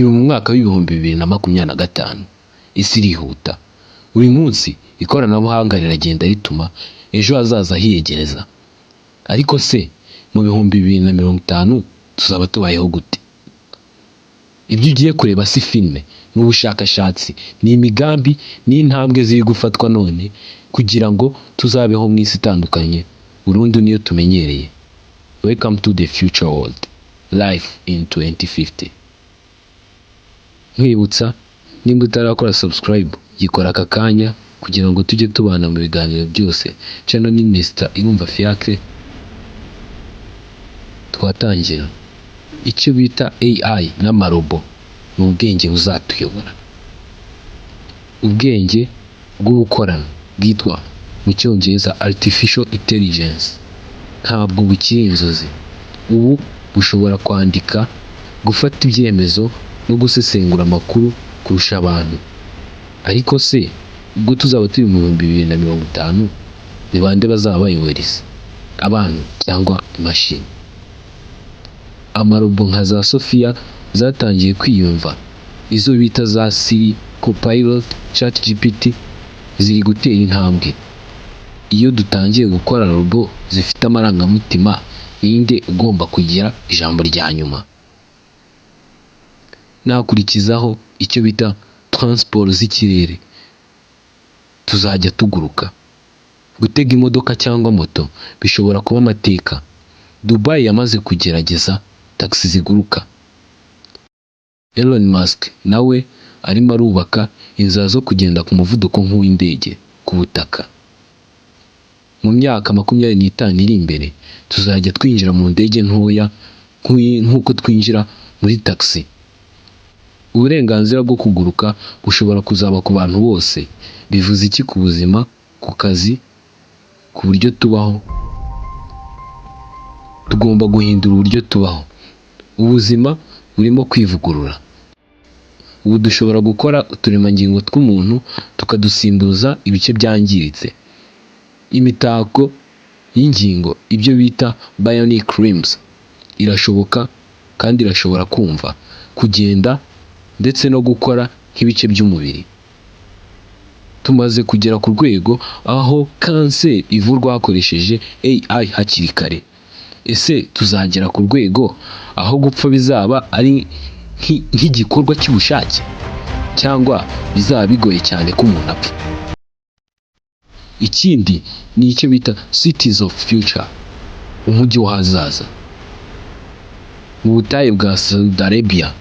turi mu mwaka w'ibihumbi 2025. Isi irihuta. Buri munsi ikoranabuhanga riragenda rituma ejo hazaza hiyegereza. Ariko se mu bihumbi 2050 tuzaba tubayeho gute? Ibyo ugiye kureba si filime, n'ubushakashatsi, ni imigambi n'intambwe ziri gufatwa none kugira ngo tuzabeho mu isi itandukanye burundu niyo tumenyereye. Welcome to the future world. Life in 2050. Nkwibutsa nimba utarakora subscribe yikora aka kanya kugira ngo tujye tubana mu biganiro byose. Channel ni Mr. Irumva Fiacre. Twatangira. Icyo bita AI n'amarobo ni ubwenge buzatuyobora. Ubwenge bwo gukorana bwitwa mu cyongereza artificial intelligence ntabwo bukiri inzozi. Ubu bushobora kwandika, gufata ibyemezo no gusesengura amakuru kurusha abantu. Ariko se ubwo tuzaba turi mu 2050 ni bande bazaba bayoboreza? Abantu cyangwa imashini? Amarobo nka za Sophia zatangiye kwiyumva, izo bita za Siri, Copilot, ChatGPT ziri gutera intambwe. Iyo dutangiye gukora robo zifite amarangamutima, ninde ugomba kugira ijambo rya nyuma? Nakurikizaho icyo bita transport z'ikirere. Tuzajya tuguruka. Gutega imodoka cyangwa moto bishobora kuba amateka. Dubai yamaze kugerageza taxi ziguruka. Elon Musk nawe arimo arubaka inzira zo kugenda ku muvuduko nk'uw'indege ku butaka. Mu myaka 25 iri imbere tuzajya twinjira mu ndege ntoya nk'uko twinjira muri taxi. Uburenganzira bwo kuguruka bushobora kuzaba ku bantu bose. Bivuze iki ku buzima, ku kazi, ku buryo tubaho? Tugomba guhindura uburyo tubaho. Ubuzima burimo kwivugurura. Ubu dushobora gukora uturemangingo tw'umuntu tukadusimbuza ibice byangiritse. Imitako y'ingingo, ibyo bita bionic limbs, irashoboka kandi irashobora kumva, kugenda ndetse no gukora nk'ibice by'umubiri. Tumaze kugera ku rwego aho kanseri ivurwa hakoresheje AI hakiri kare. Ese tuzagera ku rwego aho gupfa bizaba ari nk'igikorwa cy'ubushake, cyangwa bizaba bigoye cyane ko umuntu apfa? Ikindi ni icyo bita cities of future, umujyi w'ahazaza. Mu butayu bwa Saudi Arabia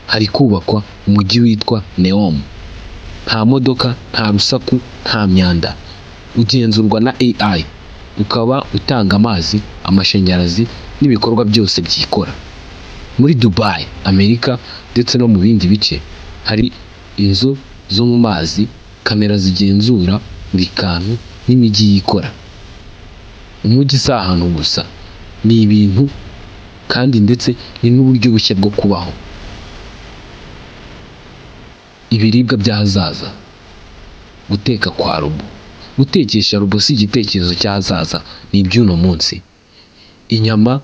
hari kubakwa umujyi witwa Neom. Nta modoka, nta rusaku, nta myanda. Ugenzurwa na AI, ukaba utanga amazi, amashanyarazi n'ibikorwa byose byikora. Muri Dubai, Amerika ndetse no mu bindi bice hari inzu zo mu mazi, kamera zigenzura buri kantu n'imijyi yikora. Umujyi si ahantu gusa, ni ibintu kandi ndetse ni n'uburyo bushya bwo kubaho. Ibiribwa by'ahazaza. Guteka kwa robo. Gutekesha robo si igitekerezo cy'ahazaza, ni iby'uno munsi. Inyama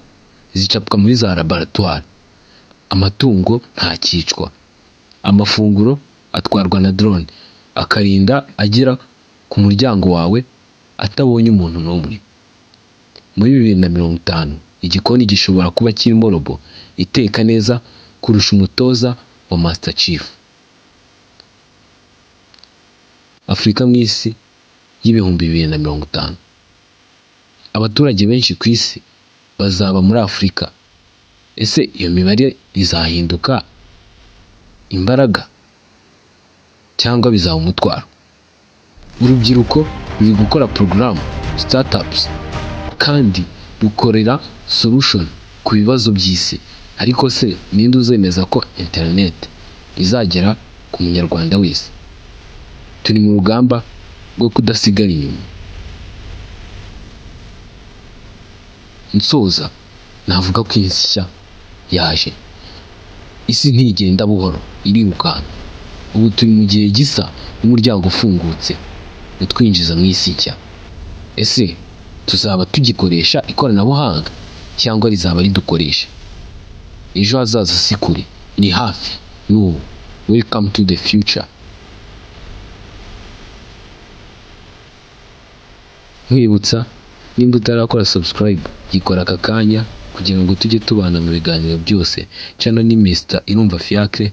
zicapwa muri za laboratoire. Amatungo ntakicwa. Amafunguro atwarwa na drone, akarinda agera ku muryango wawe atabonye umuntu n'umwe. Muri 2050 igikoni gishobora kuba kirimo robo iteka neza kurusha umutoza wa Master Chief. Afurika mu isi y'ibihumbi 2050. Abaturage benshi ku isi bazaba muri Afurika. Ese iyo mibare izahinduka imbaraga cyangwa bizaba umutwaro? Urubyiruko ruri gukora porogaramu, startups, kandi rukorera solution ku bibazo by'isi. Ariko se ninde uzemeza ko internet izagera ku munyarwanda wese? Turi mu rugamba rwo kudasigara inyuma. Nsoza navuga ko isi nshya yaje. Isi ntigenda buhoro, irirukanka. Ubu turi mu gihe gisa n'umuryango ufungutse utwinjiza mu isi nshya. Ese tuzaba tugikoresha ikoranabuhanga cyangwa rizaba ridukoresha? Ejo hazaza si kure, ni hafi. n'ubu. Welcome to the future. Nkwibutsa nimba utarakora subscribe gikora aka kanya kugira ngo tujye tubana mu biganiro byose. Channel ni Mr Irumva Fiacre.